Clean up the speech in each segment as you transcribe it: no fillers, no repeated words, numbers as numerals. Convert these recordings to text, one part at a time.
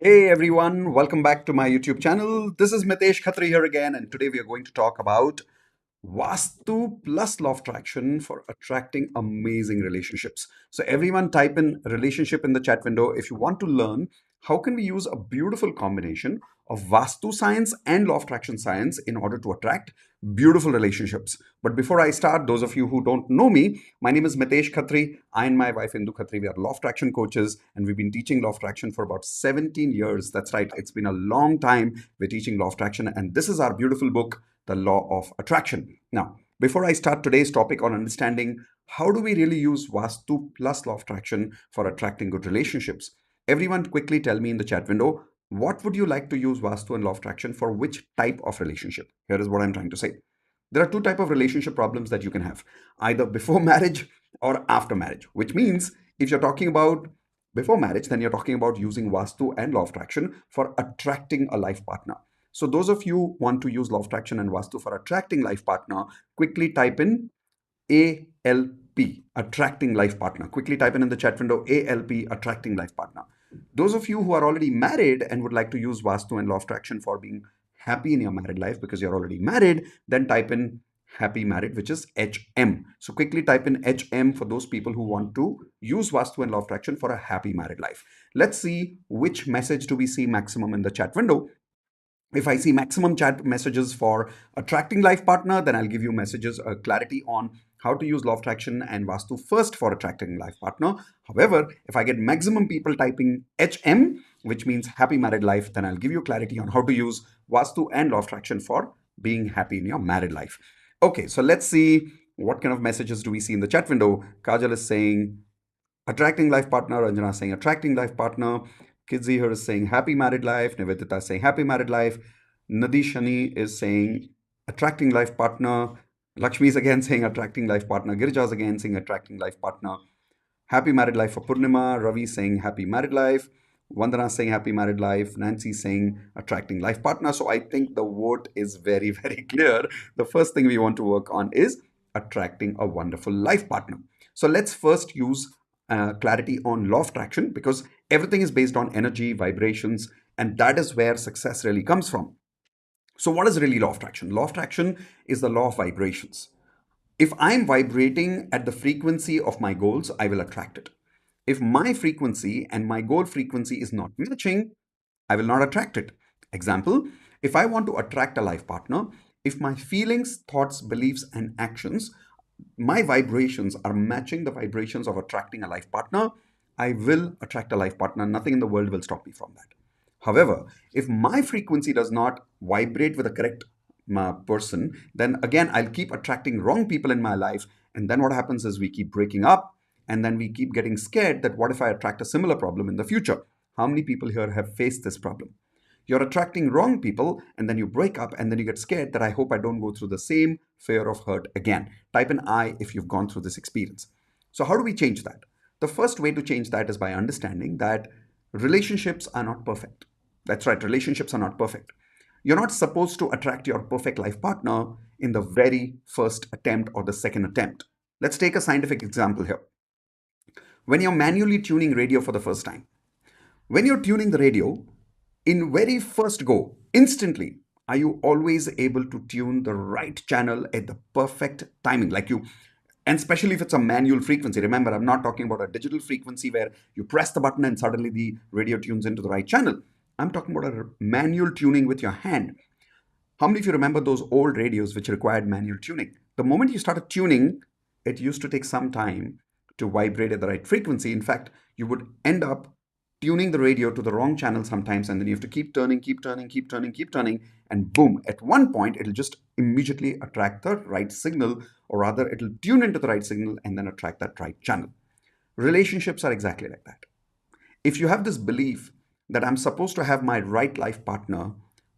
Hey everyone, welcome back to my YouTube channel. This is Mitesh Khatri here again, and today we are going to talk about Vastu plus law of attraction for attracting amazing relationships. So everyone type in relationship in the chat window if you want to learn how can we use a beautiful combination of Vastu science and law of attraction science in order to attract beautiful relationships. But before I start, those of you who don't know me, my name is Mitesh Khatri. I and my wife Indu Khatri, we are law of attraction coaches, and we've been teaching law of attraction for about 17 years. That's right, it's been a long time we're teaching law of attraction, and this is our beautiful book, The Law of Attraction. Now, before I start today's topic on understanding how do we really use Vastu plus law of attraction for attracting good relationships, everyone quickly tell me in the chat window, what would you like to use Vastu and law of attraction for which type of relationship? Here is what I'm trying to say. There are two type of relationship problems that you can have, either before marriage or after marriage, which means if you're talking about before marriage, then you're talking about using Vastu and law of attraction for attracting a life partner. So those of you who want to use law of attraction and Vastu for attracting life partner, quickly type in ALP, attracting life partner. Quickly type in the chat window ALP, attracting life partner. Those of you who are already married and would like to use Vastu and law of attraction for being happy in your married life because you're already married, then type in happy married, which is HM. So quickly type in HM for those people who want to use Vastu and law of attraction for a happy married life. Let's see which message do we see maximum in the chat window. If I see maximum chat messages for attracting life partner, then I'll give you messages, clarity on how to use law of attraction and Vastu first for attracting life partner. However, if I get maximum people typing HM, which means happy married life, then I'll give you clarity on how to use Vastu and law of attraction for being happy in your married life. Okay, so let's see what kind of messages do we see in the chat window. Kajal is saying attracting life partner. Anjana is saying attracting life partner. Kidzi here is saying happy married life. Nivedita is saying happy married life. Nadi Shani is saying attracting life partner. Lakshmi is again saying attracting life partner. Girija is again saying attracting life partner. Happy married life for Purnima. Ravi saying happy married life. Vandana saying happy married life. Nancy saying attracting life partner. So I think the vote is very, very clear. The first thing we want to work on is attracting a wonderful life partner. So let's first use clarity on law of attraction because everything is based on energy, vibrations, and that is where success really comes from. So, what is really law of attraction? Law of attraction is the law of vibrations. If I'm vibrating at the frequency of my goals, I will attract it. If my frequency and my goal frequency is not matching, I will not attract it. Example, if I want to attract a life partner, if my feelings, thoughts, beliefs, and actions, my vibrations are matching the vibrations of attracting a life partner, I will attract a life partner. Nothing in the world will stop me from that. However, if my frequency does not vibrate with the correct person, then again, I'll keep attracting wrong people in my life. And then what happens is we keep breaking up and then we keep getting scared that what if I attract a similar problem in the future? How many people here have faced this problem? You're attracting wrong people and then you break up and then you get scared that I hope I don't go through the same fear of hurt again. Type an I if you've gone through this experience. So, how do we change that? The first way to change that is by understanding that relationships are not perfect. That's right, relationships are not perfect. You're not supposed to attract your perfect life partner in the very first attempt or the second attempt. Let's take a scientific example here. When you're manually tuning radio for the first time, when you're tuning the radio, in very first go, instantly, are you always able to tune the right channel at the perfect timing? Like you, and especially if it's a manual frequency. Remember, I'm not talking about a digital frequency where you press the button and suddenly the radio tunes into the right channel. I'm talking about a manual tuning with your hand. How many of you remember those old radios which required manual tuning? The moment you started tuning, it used to take some time to vibrate at the right frequency. In fact, you would end up tuning the radio to the wrong channel sometimes, and then you have to keep turning, keep turning, keep turning, keep turning, and boom, at one point, it'll just immediately attract the right signal, or rather, it'll tune into the right signal and then attract that right channel. Relationships are exactly like that. If you have this belief that I'm supposed to have my right life partner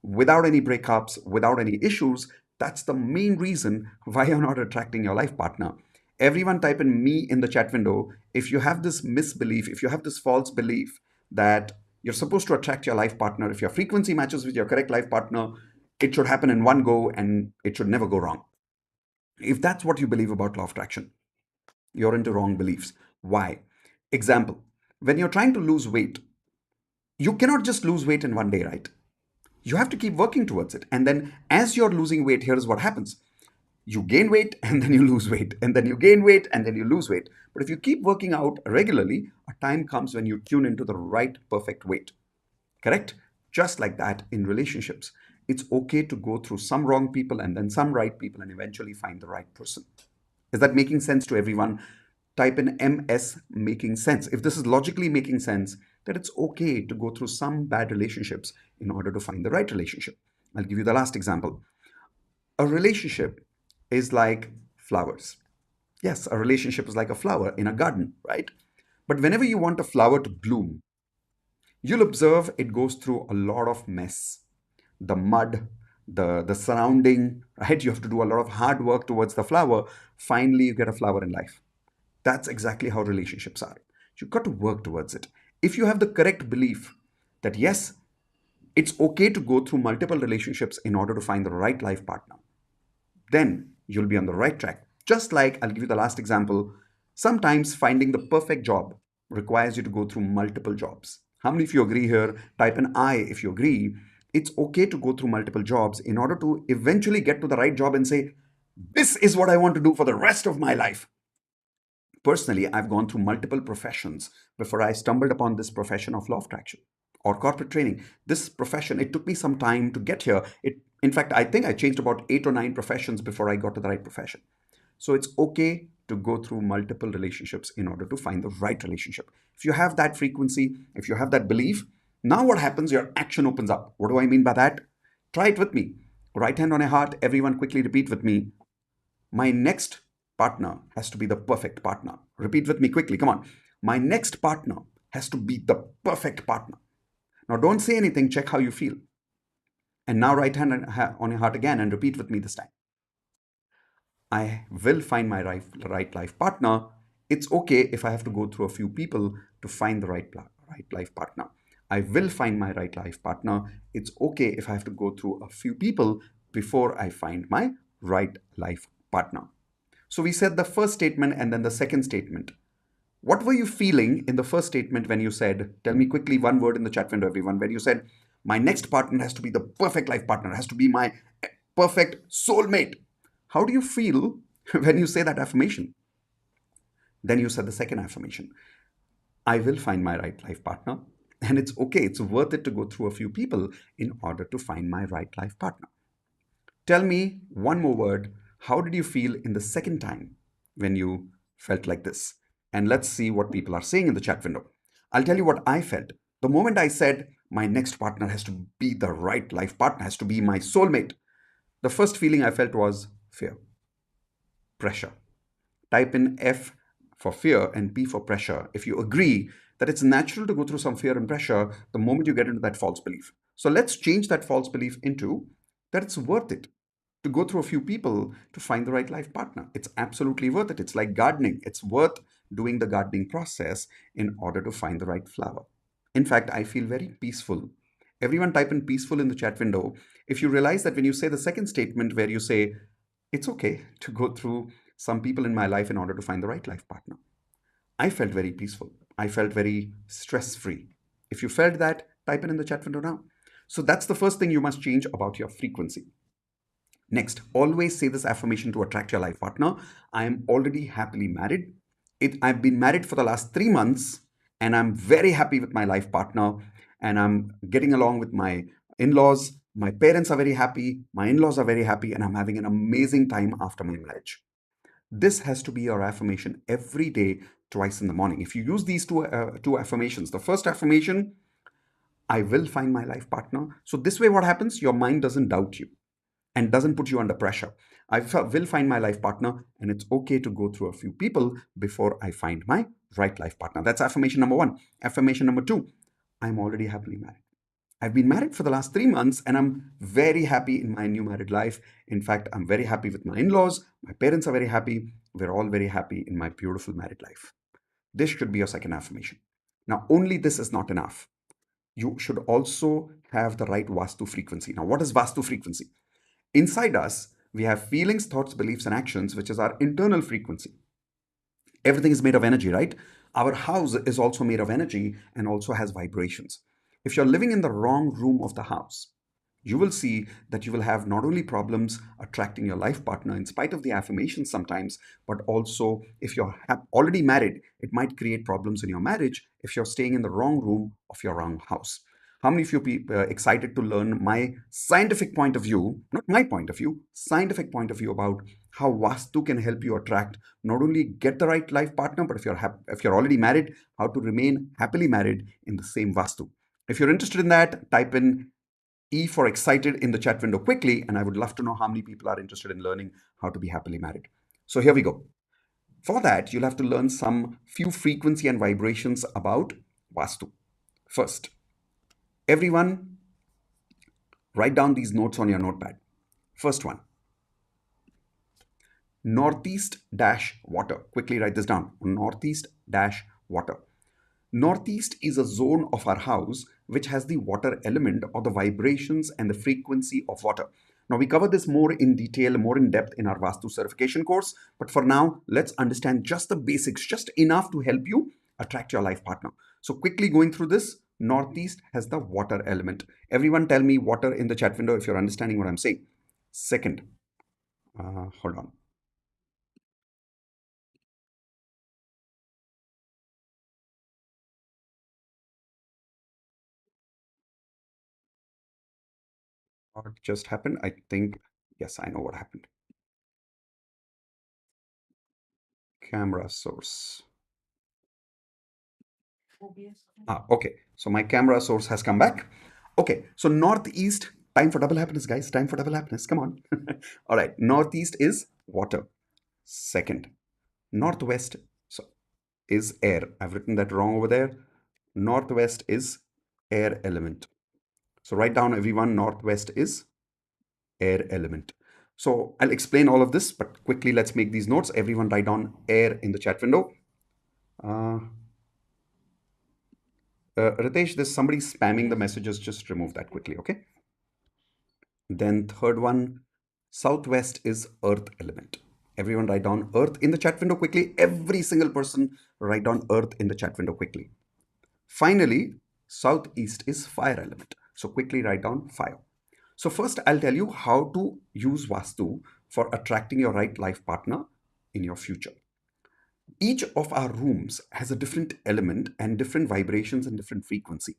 without any breakups, without any issues, that's the main reason why you're not attracting your life partner. Everyone type in me in the chat window if you have this misbelief, if you have this false belief that you're supposed to attract your life partner, if your frequency matches with your correct life partner, it should happen in one go and it should never go wrong. If that's what you believe about law of attraction, you're into wrong beliefs. Why? Example, when you're trying to lose weight, You cannot just lose weight in one day, right? You have to keep working towards it. And then as you're losing weight, here's what happens. You gain weight and then you lose weight, and then you gain weight and then you lose weight. But if you keep working out regularly, a time comes when you tune into the right perfect weight. Correct? Just like that in relationships. It's okay to go through some wrong people and then some right people and eventually find the right person. Is that making sense to everyone? Type in MS making sense. If this is logically making sense, that it's okay to go through some bad relationships in order to find the right relationship. I'll give you the last example. A relationship is like flowers. Yes, a relationship is like a flower in a garden, right? But whenever you want a flower to bloom, you'll observe it goes through a lot of mess. The mud, the surrounding, right? You have to do a lot of hard work towards the flower. Finally, you get a flower in life. That's exactly how relationships are. You've got to work towards it. If you have the correct belief that yes, it's okay to go through multiple relationships in order to find the right life partner, then you'll be on the right track. Just like, I'll give you the last example, sometimes finding the perfect job requires you to go through multiple jobs. How many of you agree here? Type an I if you agree. It's okay to go through multiple jobs in order to eventually get to the right job and say, this is what I want to do for the rest of my life. Personally, I've gone through multiple professions before I stumbled upon this profession of law of attraction or corporate training. This profession, it took me some time to get here. In fact, I think I changed about 8 or 9 professions before I got to the right profession. So it's okay to go through multiple relationships in order to find the right relationship. If you have that frequency, if you have that belief, now what happens? Your action opens up. What do I mean by that? Try it with me. Right hand on your heart, everyone quickly repeat with me. My next partner has to be the perfect partner. Repeat with me quickly. Come on. My next partner has to be the perfect partner. Now, don't say anything. Check how you feel. And now, right hand on your heart again and repeat with me this time. I will find my right life partner. It's okay if I have to go through a few people to find the right life partner. I will find my right life partner. It's okay if I have to go through a few people before I find my right life partner. So we said the first statement and then the second statement. What were you feeling in the first statement when you said, tell me quickly one word in the chat window, everyone, when you said, my next partner has to be the perfect life partner, has to be my perfect soulmate. How do you feel when you say that affirmation? Then you said the second affirmation. I will find my right life partner. And it's okay, it's worth it to go through a few people in order to find my right life partner. Tell me one more word. How did you feel in the second time when you felt like this? And let's see what people are saying in the chat window. I'll tell you what I felt. The moment I said my next partner has to be the right life partner, has to be my soulmate, the first feeling I felt was fear, pressure. Type in F for fear and P for pressure if you agree that it's natural to go through some fear and pressure the moment you get into that false belief. So let's change that false belief into that it's worth it to go through a few people to find the right life partner. It's absolutely worth it. It's like gardening. It's worth doing the gardening process in order to find the right flower. In fact, I feel very peaceful. Everyone type in peaceful in the chat window. If you realize that when you say the second statement where you say, it's okay to go through some people in my life in order to find the right life partner, I felt very peaceful. I felt very stress free. If you felt that, type it in the chat window now. So that's the first thing you must change about your frequency. Next, always say this affirmation to attract your life partner. I am already happily married. I've been married for the last 3 months and I'm very happy with my life partner and I'm getting along with my in laws. My parents are very happy. My in laws are very happy and I'm having an amazing time after my marriage. This has to be your affirmation every day, twice in the morning. If you use these two affirmations, the first affirmation, I will find my life partner. So this way, what happens? Your mind doesn't doubt you and doesn't put you under pressure. I will find my life partner, and it's okay to go through a few people before I find my right life partner. That's affirmation number one. Affirmation number two, I'm already happily married. I've been married for the last 3 months and I'm very happy in my new married life. In fact, I'm very happy with my in laws. My parents are very happy. We're all very happy in my beautiful married life. This should be your second affirmation. Now, only this is not enough. You should also have the right Vastu frequency. Now, what is Vastu frequency? Inside us, we have feelings, thoughts, beliefs, and actions, which is our internal frequency. Everything is made of energy, right? Our house is also made of energy and also has vibrations. If you're living in the wrong room of the house, you will see that you will have not only problems attracting your life partner in spite of the affirmations sometimes, but also if you're already married, it might create problems in your marriage if you're staying in the wrong room of your wrong house. How many of you people are excited to learn my scientific point of view, not my point of view, scientific point of view about how Vastu can help you attract, not only get the right life partner, but if you're already married, how to remain happily married in the same Vastu. If you're interested in that, type in E for excited in the chat window quickly, and I would love to know how many people are interested in learning how to be happily married. So here we go. For that, you'll have to learn some few frequency and vibrations about Vastu. First, everyone write down these notes on your notepad. First one, northeast dash water. Quickly write this down. Northeast dash water. Northeast is a zone of our house which has the water element or the vibrations and the frequency of water. Now, we cover this more in detail, more in depth in our Vastu certification course. But for now, let's understand just the basics, just enough to help you attract your life partner. So, quickly going through this, Northeast has the water element. Everyone tell me water in the chat window if you're understanding what I'm saying. Second, hold on. What just happened? I think, yes, I know what happened. Camera source. Okay. So my camera source has come back. Okay. So northeast, time for double happiness, guys. Time for double happiness. Come on. All right. Northeast is water. Second, northwest so is air. I've written that wrong over there. Northwest is air element. So write down everyone. Northwest is air element. So I'll explain all of this, but quickly let's make these notes. Everyone write down air in the chat window. Uh, Ritesh, there's somebody spamming the messages. Just remove that quickly, okay? Then third one, southwest is earth element. Everyone write down earth in the chat window quickly. Every single person write down earth in the chat window quickly. Finally, southeast is fire element. So quickly write down fire. So first I'll tell you how to use Vastu for attracting your right life partner in your future. Each of our rooms has a different element and different vibrations and different frequency.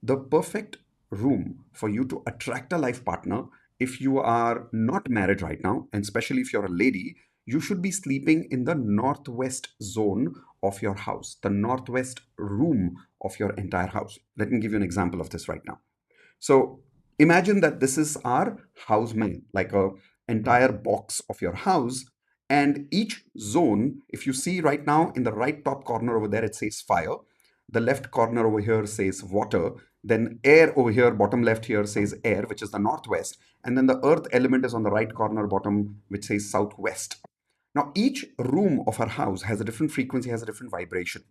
The perfect room for you to attract a life partner, if you are not married right now, and especially if you're a lady, you should be sleeping in the northwest zone of your house, the northwest room of your entire house. Let me give you an example of this right now. So imagine that this is our house main, like a entire box of your house. And each zone, if you see right now in the right top corner over there, it says fire. The left corner over here says water. Then air over here, bottom left here says air, which is the northwest. And then the earth element is on the right corner bottom, which says southwest. Now, each room of our house has a different frequency, has a different vibration.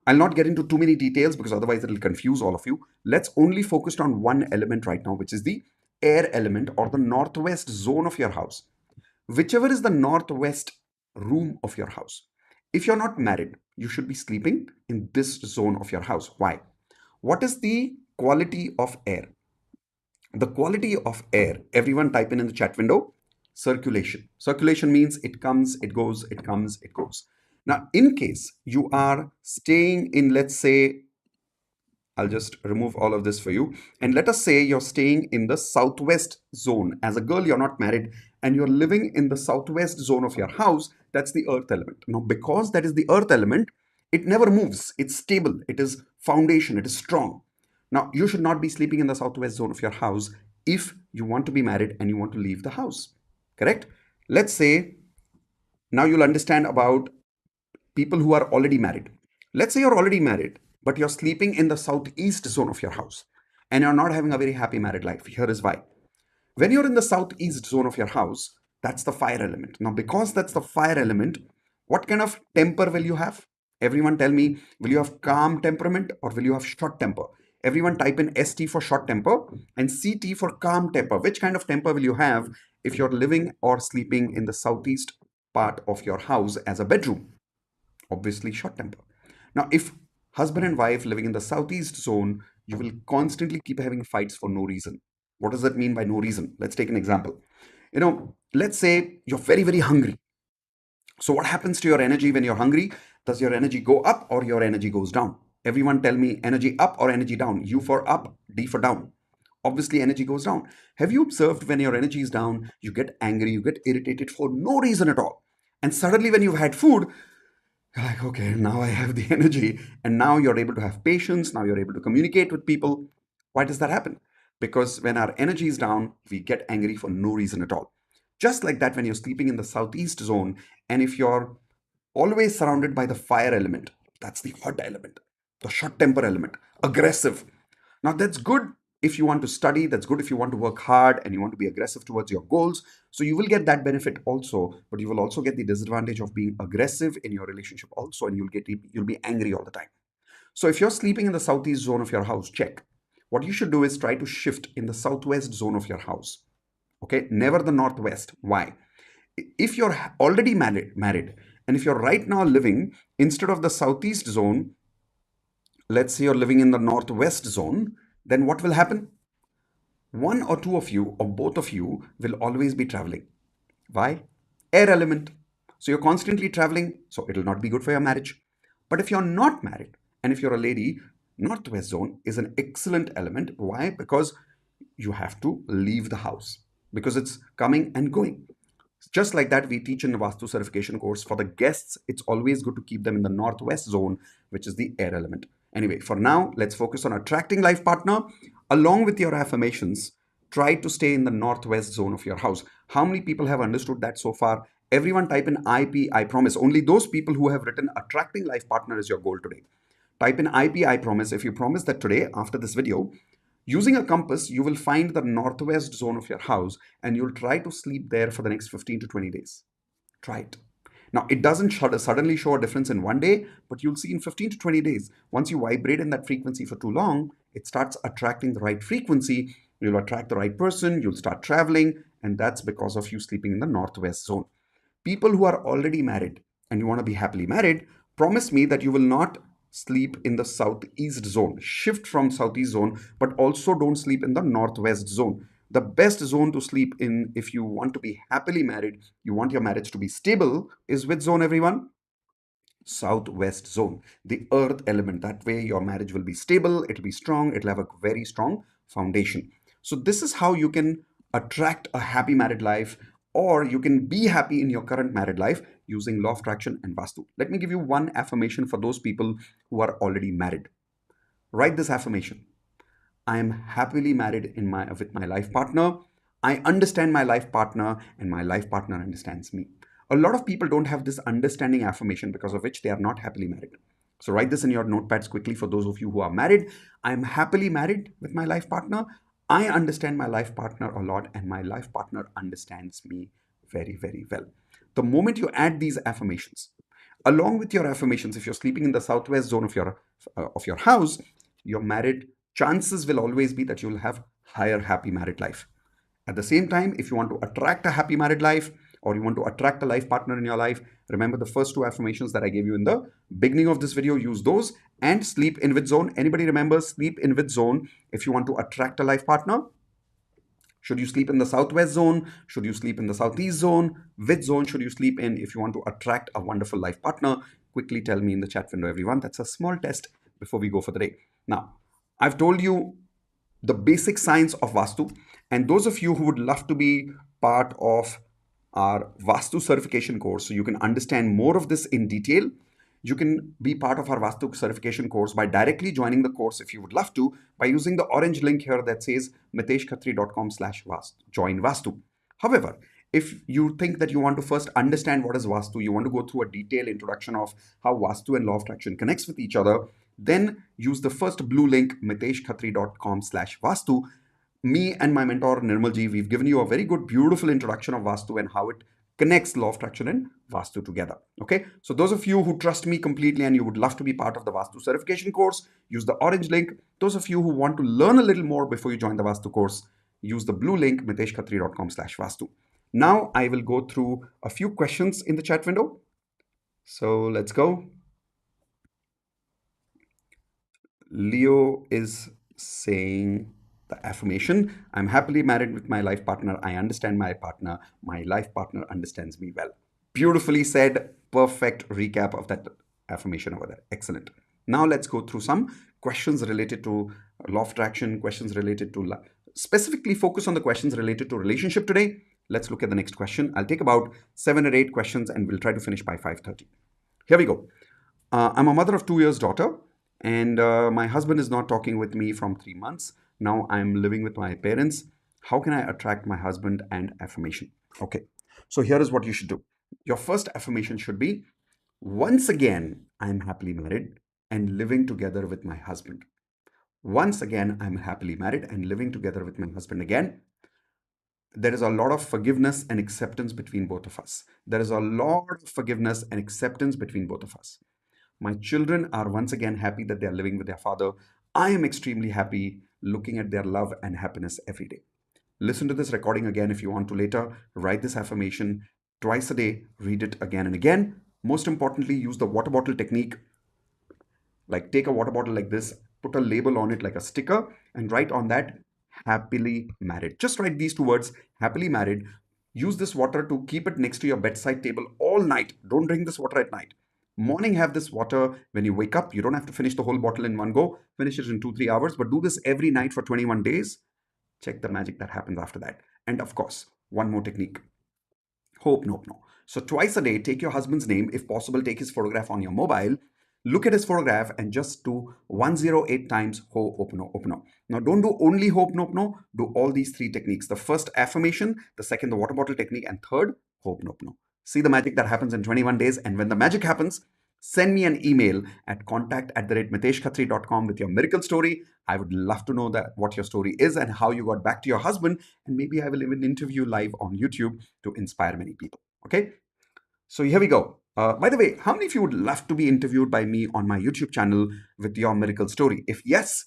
I'll not get into too many details because otherwise it'll confuse all of you. Let's only focus on one element right now, which is the air element or the northwest zone of your house. Whichever is the northwest room of your house. If you're not married, you should be sleeping in this zone of your house. Why? What is the quality of air? The quality of air, everyone type in the chat window, circulation. Circulation means it comes, it goes, it comes, it goes. Now, in case you are staying in, let's say, I'll just remove all of this for you. And let us say you're staying in the southwest zone. As a girl, you're not married and you're living in the southwest zone of your house. That's the earth element. Now, because that is the earth element, it never moves. It's stable. It is foundation. It is strong. Now, you should not be sleeping in the southwest zone of your house if you want to be married and you want to leave the house. Correct? Let's say now you'll understand about people who are already married. Let's say you're already married, but you're sleeping in the southeast zone of your house and you're not having a very happy married life. Here is why. When you're in the southeast zone of your house, that's the fire element. Now, because that's the fire element, what kind of temper will you have? Everyone tell me, will you have calm temperament or will you have short temper? Everyone type in ST for short temper and CT for calm temper. Which kind of temper will you have if you're living or sleeping in the southeast part of your house as a bedroom? Obviously short temper. Now, if husband and wife living in the southeast zone, You will constantly keep having fights for no reason. What does that mean by no reason? Let's take an example. Let's say you're very, very hungry. So, what happens to your energy when you're hungry? Does your energy go up or your energy goes down? Everyone tell me, energy up or energy down? U for up, D for down. Obviously, energy goes down. Have you observed when your energy is down, you get angry, you get irritated for no reason at all? And suddenly, when you've had food, you're like, okay, now I have the energy. And now you're able to have patience. Now you're able to communicate with people. Why does that happen? Because when our energy is down, we get angry for no reason at all. Just like that, when you're sleeping in the southeast zone, and if you're always surrounded by the fire element, that's the hot element, the short temper element, aggressive. Now, that's good if you want to study, that's good if you want to work hard and you want to be aggressive towards your goals. So, you will get that benefit also, but you will also get the disadvantage of being aggressive in your relationship also, and you'll be angry all the time. So, if you're sleeping in the southeast zone of your house, check. What you should do is try to shift in the southwest zone of your house. Okay, never the northwest. Why? If you're already married, and if you're right now living instead of the southeast zone, let's say you're living in the northwest zone, then what will happen? One or two of you or both of you will always be traveling. Why? Air element. So you're constantly traveling, so it'll not be good for your marriage. But if you're not married and if you're a lady, northwest zone is an excellent element. Why? Because you have to leave the house because it's coming and going. Just like that, we teach in the Vastu certification course for the guests, it's always good to keep them in the northwest zone, which is the air element. Anyway, for now, let's focus on attracting life partner. Along with your affirmations, try to stay in the northwest zone of your house. How many people have understood that so far? Everyone type in IP, I promise. Only those people who have written attracting life partner is your goal today. Type in IP, I promise. If you promise that today, after this video, using a compass, you will find the northwest zone of your house and you'll try to sleep there for the next 15 to 20 days. Try it. Now, it doesn't suddenly show a difference in one day, but you'll see in 15 to 20 days, once you vibrate in that frequency for too long, it starts attracting the right frequency. You'll attract the right person, you'll start traveling, and that's because of you sleeping in the northwest zone. People who are already married and you want to be happily married, promise me that you will not sleep in the southeast zone. Shift from southeast zone, but also don't sleep in the northwest zone. The best zone to sleep in if you want to be happily married, you want your marriage to be stable, is which zone, everyone? Southwest zone, the earth element. That way your marriage will be stable, it'll be strong, it'll have a very strong foundation. So this is how you can attract a happy married life, or you can be happy in your current married life using law of attraction and Vastu. Let me give you one affirmation for those people who are already married. Write this affirmation: I am happily married with my life partner. I understand my life partner and my life partner understands me. A lot of people don't have this understanding affirmation, because of which they are not happily married. So write this in your notepads quickly for those of you who are married. I am happily married with my life partner. I understand my life partner a lot and my life partner understands me very, very well. The moment you add these affirmations, along with your affirmations, if you're sleeping in the southwest zone of your house, your married chances will always be that you will have higher happy married life. At the same time, if you want to attract a happy married life, or you want to attract a life partner in your life, remember the first two affirmations that I gave you in the beginning of this video. Use those. And sleep in which zone? Anybody remember sleep in which zone if you want to attract a life partner? Should you sleep in the southwest zone? Should you sleep in the southeast zone? Which zone should you sleep in if you want to attract a wonderful life partner? Quickly tell me in the chat window, everyone. That's a small test before we go for the day. Now, I've told you the basic science of Vastu. And those of you who would love to be part of our Vastu certification course, so you can understand more of this in detail, you can be part of our Vastu certification course by directly joining the course if you would love to, by using the orange link here that says miteshkhatri.com/join Vastu. However, if you think that you want to first understand what is Vastu, you want to go through a detailed introduction of how Vastu and law of attraction connects with each other, then use the first blue link, miteshkhatri.com/Vastu. Me and my mentor Nirmalji, we've given you a very good, beautiful introduction of Vastu and how it connects law of attraction and Vastu together. Okay, so those of you who trust me completely and you would love to be part of the Vastu certification course, use the orange link. Those of you who want to learn a little more before you join the Vastu course, use the blue link, miteshkhatri.com/Vastu. Now I will go through a few questions in the chat window. So let's go. Leo is saying the affirmation, I'm happily married with my life partner. I understand my partner. My life partner understands me well. Beautifully said. Perfect recap of that affirmation over there. Excellent. Now let's go through some questions related to law of attraction, questions related to specifically focus on the questions related to relationship today. Let's look at the next question. I'll take about 7 or 8 questions and we'll try to finish by 5:30. Here we go. I'm a mother of 2 years daughter, and my husband is not talking with me from 3 months. Now I'm living with my parents. How can I attract my husband and affirmation? Okay, so here is what you should do. Your first affirmation should be, once again, I'm happily married and living together with my husband. Once again, I'm happily married and living together with my husband again. There is a lot of forgiveness and acceptance between both of us. There is a lot of forgiveness and acceptance between both of us. My children are once again happy that they are living with their father. I am extremely happy looking at their love and happiness every day. Listen to this recording again if you want to later. Write this affirmation twice a day. Read it again and again. Most importantly, use the water bottle technique. Like, take a water bottle like this, put a label on it like a sticker, and write on that, happily married. Just write these two words, happily married. Use this water to keep it next to your bedside table all night. Don't drink this water at night. Morning, have this water when you wake up. You don't have to finish the whole bottle in one go. Finish it in 2 3 hours, but do this every night for 21 days. Check the magic that happens after that. And of course, one more technique. Hope, nope, no. So twice a day, take your husband's name. If possible, take his photograph on your mobile. Look at his photograph and just do 108 times ho, opno, opno. Now, don't do only hope, nope, no. Do all these three techniques. The first, affirmation. The second, the water bottle technique. And third, hope, nope, no. See the magic that happens in 21 days. And when the magic happens, send me an email at contact@miteshkhatri.com with your miracle story. I would love to know that what your story is and how you got back to your husband. And maybe I will even interview live on YouTube to inspire many people. Okay, so here we go. By the way, how many of you would love to be interviewed by me on my YouTube channel with your miracle story? If yes,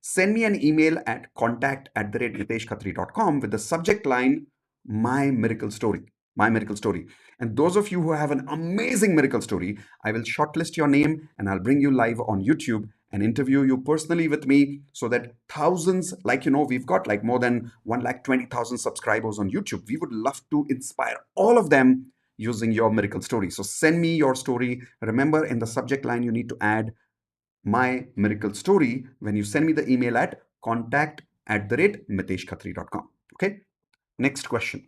send me an email at contact@miteshkhatri.com with the subject line, my miracle story. My miracle story. And those of you who have an amazing miracle story, I will shortlist your name and I'll bring you live on YouTube and interview you personally with me, so that thousands, like, we've got like more than 120,000 subscribers on YouTube. We would love to inspire all of them using your miracle story. So send me your story. Remember, in the subject line, you need to add my miracle story when you send me the email at contact@miteshkhatri.com. Okay. Next question.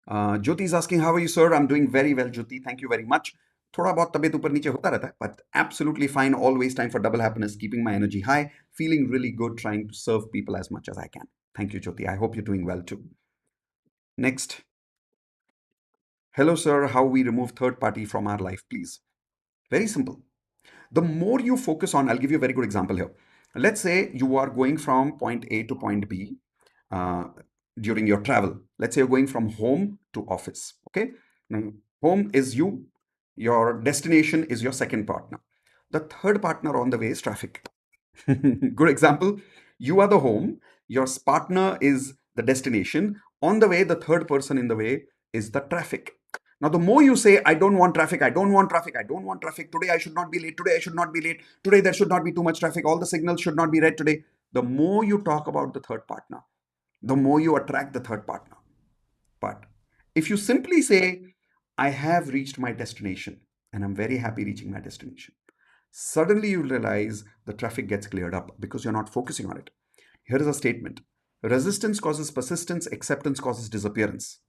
Jyoti is asking, how are you, sir? I'm doing very well, Jyoti. Thank you very much. थोड़ा बहुत तबीयत ऊपर नीचे होता रहता है, but absolutely fine. Always time for double happiness, keeping my energy high, feeling really good, trying to serve people as much as I can. Thank you, Jyoti. I hope you're doing well too. Next. Hello, sir. How we remove third party from our life, please? Very simple. The more you focus on, I'll give you a very good example here. Let's say you are going from point A to point B uh, during your travel. Let's say you're going from home to office. Okay. Now, home is you, your destination is your second partner. The third partner on the way is traffic. Good example. You are the home, your partner is the destination. On the way, the third person in the way is the traffic. Now, the more you say, I don't want traffic, I don't want traffic, I don't want traffic, today I should not be late, today I should not be late, today there should not be too much traffic, all the signals should not be red today. The more you talk about the third partner, the more you attract the third partner. But if you simply say, I have reached my destination and I'm very happy reaching my destination, suddenly you realize the traffic gets cleared up because you're not focusing on it. Here is a statement: resistance causes persistence, acceptance causes disappearance.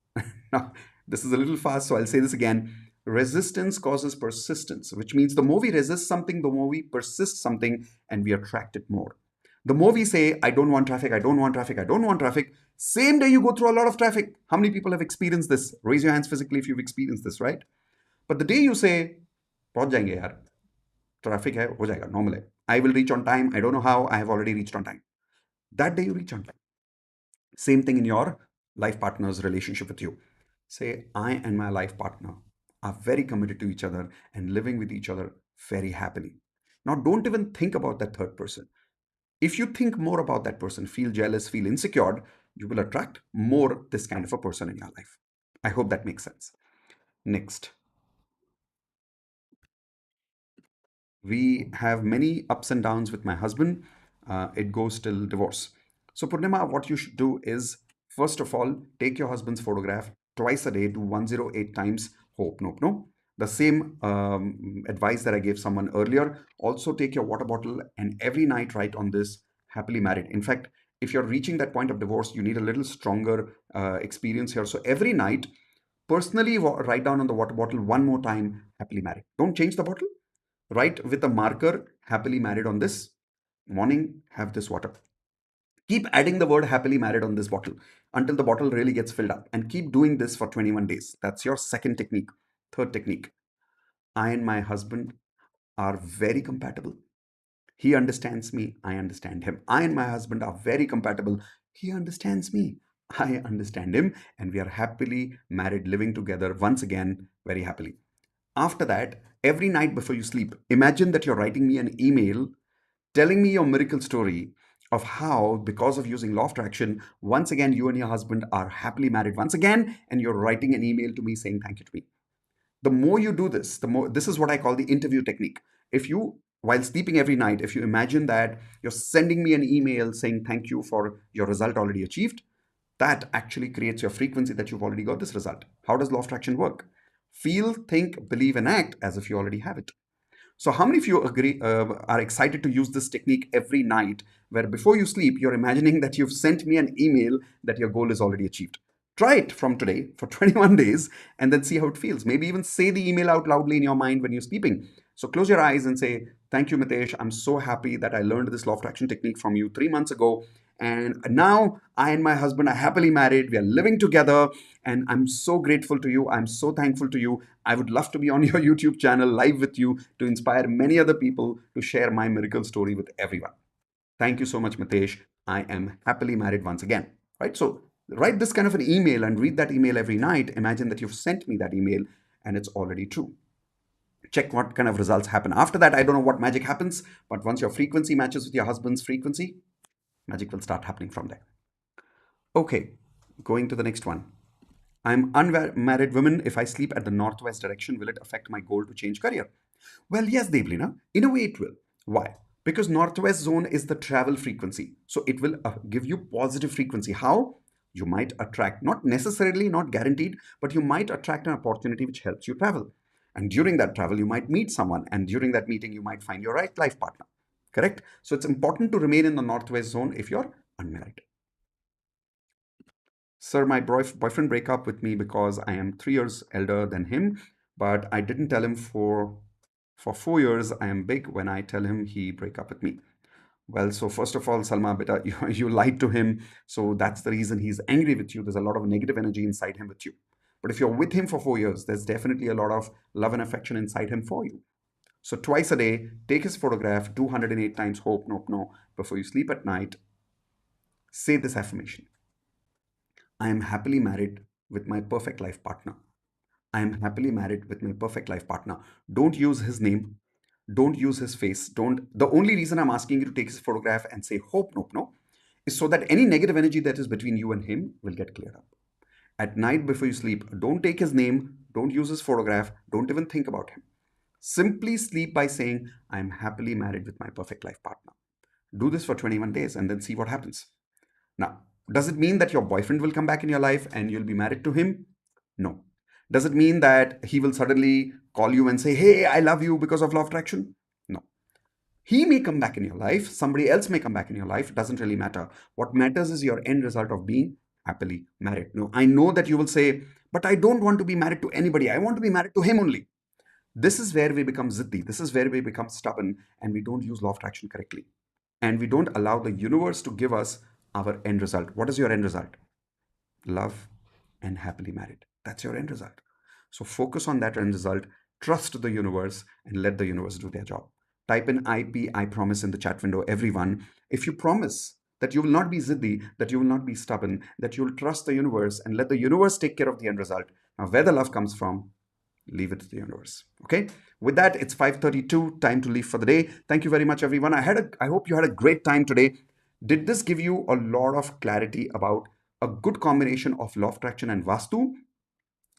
Now, this is a little fast, so I'll say this again. Resistance causes persistence, which means the more we resist something, the more we persist something, and we attract it more. The more we say, I don't want traffic, I don't want traffic, I don't want traffic, same day you go through a lot of traffic. How many people have experienced this? Raise your hands physically if you've experienced this, right? But the day you say, पहुंच जाएंगे यार, traffic है, हो जाएगा, normal है. I will reach on time. I don't know how. I have already reached on time. That day you reach on time. Same thing in your life partner's relationship with you. Say, I and my life partner are very committed to each other and living with each other very happily. Now, don't even think about that third person. If you think more about that person, feel jealous, feel insecure, you will attract more this kind of a person in your life. I hope that makes sense. Next. We have many ups and downs with my husband. It goes till divorce. So, Purnima, what you should do is, first of all, take your husband's photograph twice a day, do 108 times hope, nope, no. The same advice that I gave someone earlier. Also, take your water bottle and every night write on this happily married. In fact, if you're reaching that point of divorce, you need a little stronger experience here. So, every night, personally write down on the water bottle one more time happily married. Don't change the bottle. Write with a marker happily married on this. Morning, have this water. Keep adding the word happily married on this bottle until the bottle really gets filled up. And keep doing this for 21 days. That's your second technique. Third technique. I and my husband are very compatible. He understands me. I understand him. I and my husband are very compatible. He understands me. I understand him. And we are happily married, living together once again, very happily. After that, every night before you sleep, imagine that you're writing me an email telling me your miracle story of how, because of using law of attraction, once again, you and your husband are happily married once again, and you're writing an email to me saying thank you to me. The more you do this, the more, this is what I call the interview technique. If you, while sleeping every night, if you imagine that you're sending me an email saying thank you for your result already achieved, that actually creates your frequency that you've already got this result. How does law of attraction work? Feel, think, believe, and act as if you already have it. So, how many of you agree are excited to use this technique every night, where before you sleep, you're imagining that you've sent me an email that your goal is already achieved? Try it from today for 21 days and then see how it feels. Maybe even say the email out loudly in your mind when you're sleeping. So close your eyes and say, thank you, Mitesh. I'm so happy that I learned this law of attraction technique from you 3 months ago. And now I and my husband are happily married. We are living together. And I'm so grateful to you. I'm so thankful to you. I would love to be on your YouTube channel live with you to inspire many other people to share my miracle story with everyone. Thank you so much, Mitesh. I am happily married once again. Right? So write this kind of an email and read that email every night. Imagine that you've sent me that email and it's already true. Check what kind of results happen. After that, I don't know what magic happens, but once your frequency matches with your husband's frequency, magic will start happening from there. Okay, going to the next one. I'm unmarried woman. If I sleep at the northwest direction, will it affect my goal to change career? Well, yes, Devlina. In a way, it will. Why? Because northwest zone is the travel frequency. So it will give you positive frequency. How? You might attract, not necessarily, not guaranteed, but you might attract an opportunity which helps you travel. And during that travel, you might meet someone. And during that meeting, you might find your right life partner. Correct? So it's important to remain in the northwest zone if you're unmarried. Sir, my boyfriend break up with me because I am 3 years elder than him, but I didn't tell him for 4 years. I am big when I tell him he break up with me. Well, so first of all, Salma, beta, you lied to him, so that's the reason he's angry with you. There's a lot of negative energy inside him with you. But if you're with him for 4 years, there's definitely a lot of love and affection inside him for you. So twice a day, take his photograph, 208 times hope, nope, no. Before you sleep at night, say this affirmation. I am happily married with my perfect life partner. I am happily married with my perfect life partner. Don't use his name. Don't use his face. Don't. The only reason I'm asking you to take his photograph and say hope, nope, no, is so that any negative energy that is between you and him will get cleared up. At night before you sleep, don't take his name. Don't use his photograph. Don't even think about him. Simply sleep by saying, I am happily married with my perfect life partner. Do this for 21 days and then see what happens. Now, does it mean that your boyfriend will come back in your life and you'll be married to him? No. Does it mean that he will suddenly call you and say, hey, I love you because of law of attraction? No. He may come back in your life, somebody else may come back in your life, it doesn't really matter. What matters is your end result of being happily married. No, I know that you will say, but I don't want to be married to anybody. I want to be married to him only. This is where we become ziddi. This is where we become stubborn and we don't use law of attraction correctly. And we don't allow the universe to give us our end result. What is your end result? Love and happily married. That's your end result. So focus on that end result, trust the universe, and let the universe do their job. Type in I promise in the chat window, everyone. If you promise that you will not be ziddi, that you will not be stubborn, that you will trust the universe and let the universe take care of the end result. Now, where the love comes from, leave it to the universe. Okay. With that, it's 5:32. Time to leave for the day. Thank you very much, everyone. I hope you had a great time today. Did this give you a lot of clarity about a good combination of law of attraction and Vastu?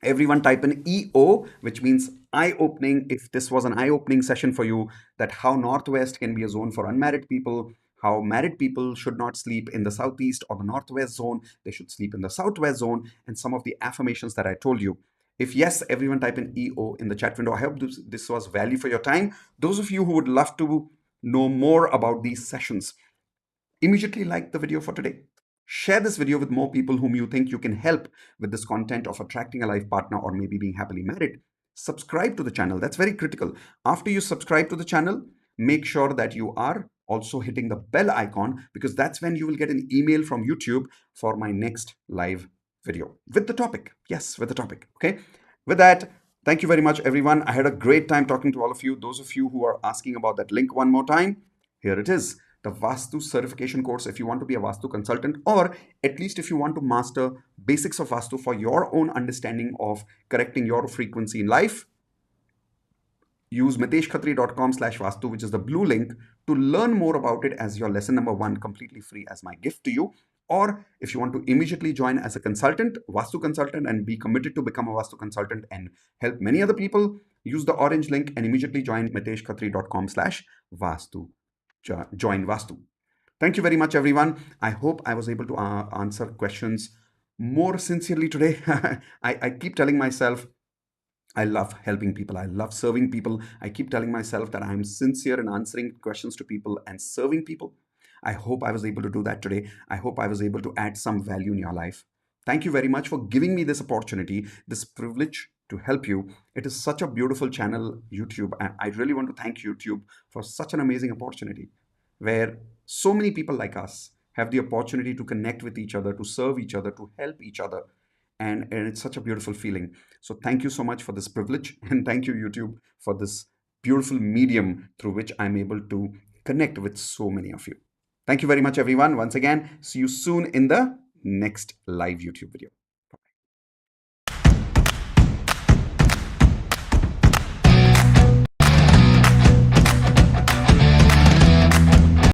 Everyone type in EO, which means eye-opening, if this was an eye-opening session for you, that how Northwest can be a zone for unmarried people, how married people should not sleep in the Southeast or the Northwest zone, they should sleep in the Southwest zone, and some of the affirmations that I told you. If yes, everyone type in EO in the chat window. I hope this was value for your time. Those of you who would love to know more about these sessions, immediately like the video for today. Share this video with more people whom you think you can help with this content of attracting a life partner or maybe being happily married. Subscribe to the channel. That's very critical. After you subscribe to the channel, make sure that you are also hitting the bell icon, because that's when you will get an email from YouTube for my next live video with the topic. Yes, with the topic. Okay. With that, thank you very much, everyone. I had a great time talking to all of you. Those of you who are asking about that link one more time, here it is, the Vastu certification course. If you want to be a Vastu consultant, or at least if you want to master basics of Vastu for your own understanding of correcting your frequency in life, use miteshkhatri.com/vastu, which is the blue link, to learn more about it as your lesson number 1, completely free as my gift to you. Or if you want to immediately join as a consultant, Vastu consultant, and be committed to become a Vastu consultant and help many other people, use the orange link and immediately join miteshkhatri.com/vastu. Join Vastu. Thank you very much, everyone. I hope I was able to answer questions more sincerely today. I keep telling myself, I love helping people. I love serving people. I keep telling myself that I'm sincere in answering questions to people and serving people. I hope I was able to do that today. I hope I was able to add some value in your life. Thank you very much for giving me this opportunity, this privilege to help you. It is such a beautiful channel, YouTube. And I really want to thank YouTube for such an amazing opportunity where so many people like us have the opportunity to connect with each other, to serve each other, to help each other. And it's such a beautiful feeling. So thank you so much for this privilege. And thank you, YouTube, for this beautiful medium through which I'm able to connect with so many of you. Thank you very much, everyone. Once again, see you soon in the next live YouTube video.